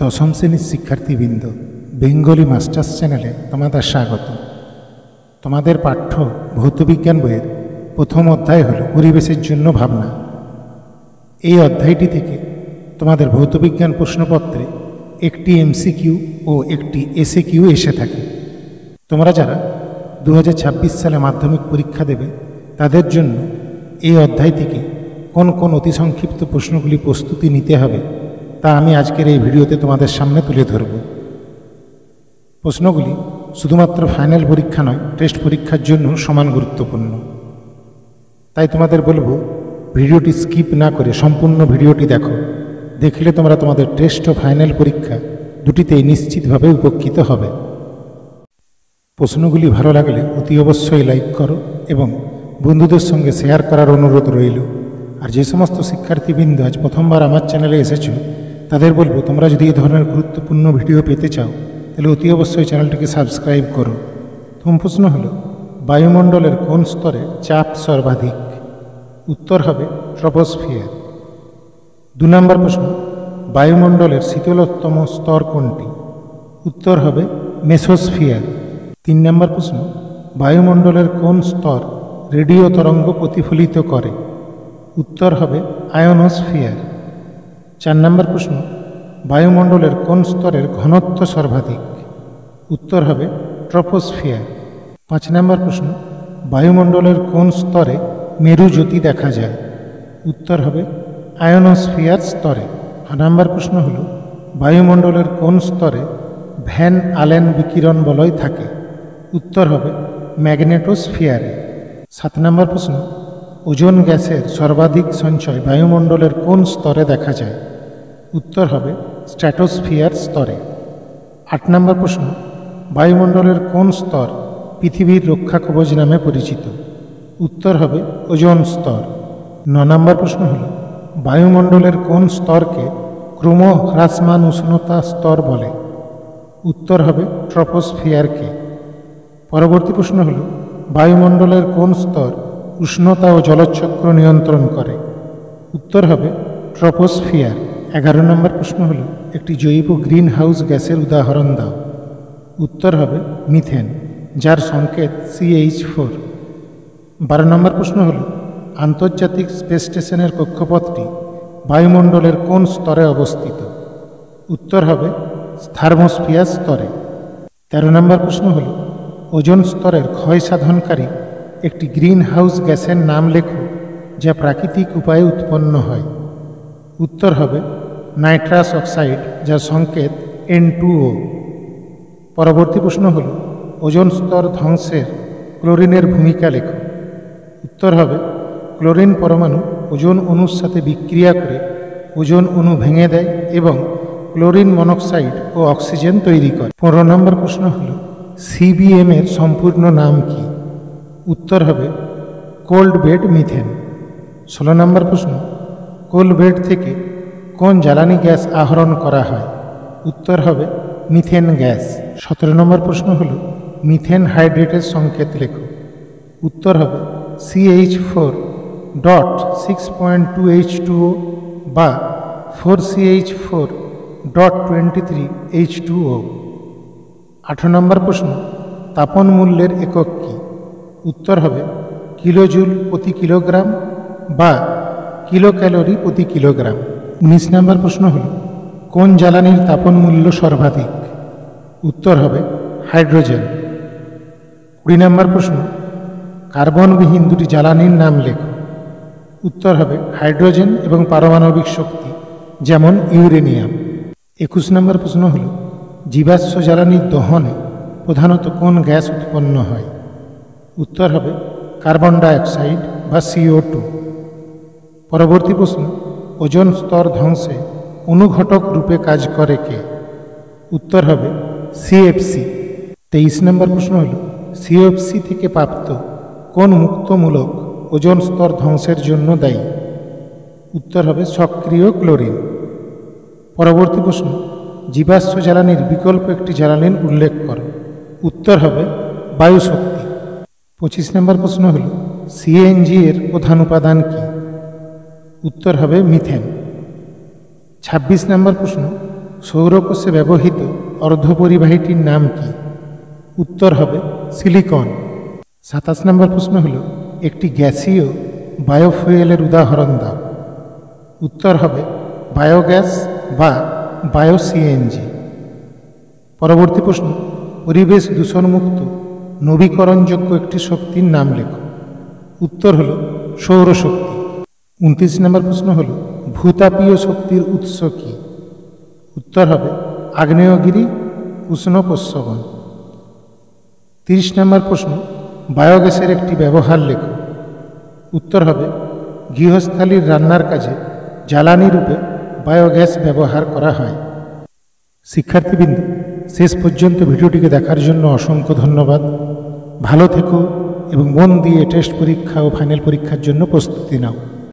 দশম শ্রেণীর শিক্ষার্থীবৃন্দ, বেঙ্গলি মাস্টার্স চ্যানেলে তোমাদের স্বাগত। তোমাদের পাঠ্য ভৌতবিজ্ঞান বইয়ের প্রথম অধ্যায় হল পরিবেশের জন্য ভাবনা। এই অধ্যায়টি থেকে তোমাদের ভৌতবিজ্ঞান প্রশ্নপত্রে একটি এমসিকিউ ও একটি এসএকিউ এসে থাকে। তোমরা যারা 2026 সালে মাধ্যমিক পরীক্ষা দেবে তাদের জন্য এই অধ্যায় থেকে কোন কোন অতি সংক্ষিপ্ত প্রশ্নগুলি প্রস্তুতি নিতে হবে তা আমি আজকের এই ভিডিওতে তোমাদের সামনে তুলে ধরব। প্রশ্নগুলি শুধুমাত্র ফাইনাল পরীক্ষা নয়, টেস্ট পরীক্ষার জন্য সমান গুরুত্বপূর্ণ। তাই তোমাদের বলবো, ভিডিওটি স্কিপ না করে সম্পূর্ণ ভিডিওটি দেখো। দেখলে তোমরা তোমাদের টেস্ট ও ফাইনাল পরীক্ষা দুটিতেই নিশ্চিতভাবে উপকৃত হবে। প্রশ্নগুলি ভালো লাগলে অতি অবশ্যই লাইক করো এবং বন্ধুদের সঙ্গে শেয়ার করার অনুরোধ রইল। আর যে সমস্ত শিক্ষার্থীবৃন্দ আজ প্রথমবার আমার চ্যানেলে এসেছো তাদের বলবো, তোমরা যদি এই ধরনের গুরুত্বপূর্ণ ভিডিও পেতে চাও তাহলে অতি অবশ্যই চ্যানেলটিকে সাবস্ক্রাইব করো। প্রথম প্রশ্ন হলো, বায়ুমণ্ডলের কোন স্তরে চাপ সর্বাধিক? উত্তর হবে ট্রপোস্ফিয়ার। 2 নম্বর প্রশ্ন, বায়ুমণ্ডলের শীতলতম স্তর কোনটি? উত্তর হবে মেসোস্ফিয়ার। 3 নম্বর প্রশ্ন, বায়ুমণ্ডলের কোন স্তর রেডিও তরঙ্গ প্রতিফলিত করে? উত্তর হবে আয়োনোস্ফিয়ার। 4 নম্বর প্রশ্ন, বায়ুমণ্ডলের কোন স্তরের ঘনত্ব সর্বাধিক? উত্তর হবে ট্রপোস্ফিয়ার। 5 নম্বর প্রশ্ন, বায়ুমণ্ডলের কোন স্তরে মেরুজ্যোতি দেখা যায়? উত্তর হবে আয়োনোস্ফিয়ার স্তরে। 6 নম্বর প্রশ্ন হল, বায়ুমণ্ডলের কোন স্তরে ভ্যান আলেন বিকিরণ বলয় থাকে? উত্তর হবে ম্যাগনেটোস্ফিয়ারে। 7 নম্বর প্রশ্ন, ওজোন গ্যাসের সর্বাধিক সঞ্চয় বায়ুমণ্ডলের কোন স্তরে দেখা যায়? উত্তর হবে স্ট্র্যাটোস্ফিয়ার স্তরে। 8 নম্বর প্রশ্ন, বায়ুমণ্ডলের কোন স্তর পৃথিবীর রক্ষা কবচ নামে পরিচিত? উত্তর হবে ওজোন স্তর। 9 নম্বর প্রশ্ন হল, বায়ুমণ্ডলের কোন স্তরকে ক্রমহ্রাসমান উষ্ণতা স্তর বলে? উত্তর হবে ট্রপোস্ফিয়ারকে। পরবর্তী প্রশ্ন হল, বায়ুমণ্ডলের কোন স্তর উষ্ণতা ও জলচক্র নিয়ন্ত্রণ করে? উত্তর হবে ট্রপোস্ফিয়ার। 11 নম্বর প্রশ্ন হল, একটি জৈব গ্রিন হাউস গ্যাসের উদাহরণ দাও। উত্তর হবে মিথেন, যার সংকেত CH4। 12 নম্বর প্রশ্ন হল, আন্তর্জাতিক স্পেস স্টেশনের কক্ষপথটি বায়ুমণ্ডলের কোন স্তরে অবস্থিত? উত্তর হবে থার্মোস্ফিয়ার স্তরে। 13 নম্বর প্রশ্ন হল, ওজোন স্তরের ক্ষয় সাধনকারী একটি গ্রিন হাউস গ্যাসের নাম লেখো যা প্রাকৃতিক উপায়ে উৎপন্ন হয়। উত্তর হবে নাইট্রাস অক্সাইড, যার সংকেত N2O। পরবর্তী প্রশ্ন হল, ওজোন স্তর ধ্বংসের ক্লোরিনের ভূমিকা লেখো। উত্তর হবে ক্লোরিন পরমাণু ওজোন অণুর সাথে বিক্রিয়া করে ওজোন অণু ভেঙে দেয় এবং ক্লোরিন মনোক্সাইড ও অক্সিজেন তৈরি করে। 15 নম্বর প্রশ্ন হল, CBM এর সম্পূর্ণ নাম কি? উত্তর হবে কোল্ড বেড মিথেন। 16 নম্বর প্রশ্ন, কোল বেড থেকে কোন জ্বালানি গ্যাস আহরণ করা হয়? উত্তর হবে মিথেন গ্যাস। 17 নম্বর প্রশ্ন হল, মিথেন হাইড্রেটের সংকেত লেখো। উত্তর হবে CH4.6.2H2O বা 4CH4.23H2O। 18 নম্বর প্রশ্ন, তাপন মূল্যের একক কি? উত্তর হবে কিলোজুল প্রতি কিলোগ্রাম বা কিলো ক্যালোরি প্রতি কিলোগ্রাম। 19 নম্বর প্রশ্ন হল, কোন জ্বালানির তাপন মূল্য সর্বাধিক? উত্তর হবে হাইড্রোজেন। 20 নম্বর প্রশ্ন, কার্বনবিহীন দুটি জ্বালানির নাম লেখো। উত্তর হবে হাইড্রোজেন এবং পারমাণবিক শক্তি, যেমন ইউরেনিয়াম। 21 নম্বর প্রশ্ন হল, জীবাশ্ম জ্বালানির দহনে প্রধানত কোন গ্যাস উৎপন্ন হয়? উত্তর হবে কার্বন ডাইঅক্সাইড বা CO2। পরবর্তী প্রশ্ন, ওজোন স্তর ধ্বংসে অনুঘটক রূপে কাজ করে কে? উত্তর হবে CFC। 23 নম্বর প্রশ্ন হল, CFC থেকে প্রাপ্ত কোন মুক্তমূলক ওজোন স্তর ধ্বংসের জন্য দায়ী? উত্তর হবে সক্রিয় ক্লোরিন। পরবর্তী প্রশ্ন, জীবাশ্ম জ্বালানির বিকল্প একটি জ্বালানির উল্লেখ করো। উত্তর হবে বায়ুশক্তি। 25 নম্বর প্রশ্ন হল, CNG এর প্রধান উপাদান কি? উত্তর হবে মিথেন। 26 নম্বর প্রশ্ন, সৌরকোষে ব্যবহৃত অর্ধপরিবাহীটির নাম কি? উত্তর হবে সিলিকন। 27 নম্বর প্রশ্ন হল একটি গ্যাসীয় বায়োফুয়েলের উদাহরণ দাও। উত্তর হবে বায়োগ্যাস বা বায়োসিএনজি। পরবর্তী প্রশ্ন, পরিবেশ দূষণমুক্ত নবীকরণযোগ্য একটি শক্তির নাম লেখো। উত্তর হল সৌরশক্তি। 29 নম্বর প্রশ্ন হল ভূতাপীয় শক্তির উৎস কি? উত্তর হবে আগ্নেয়গিরি উষ্ণ প্রস্রবণ। 30 নম্বর প্রশ্ন, বায়োগ্যাসের একটি ব্যবহার লেখো। উত্তর হবে গৃহস্থালির রান্নার কাজে জ্বালানি রূপে বায়োগ্যাস ব্যবহার করা হয়। শিক্ষার্থীবৃন্দ, শেষ পর্যন্ত ভিডিওটিকে দেখার জন্য অসংখ্য ধন্যবাদ। ভালো থেকো এবং মন দিয়ে টেস্ট পরীক্ষা ও ফাইনাল পরীক্ষার জন্য প্রস্তুতি নাও।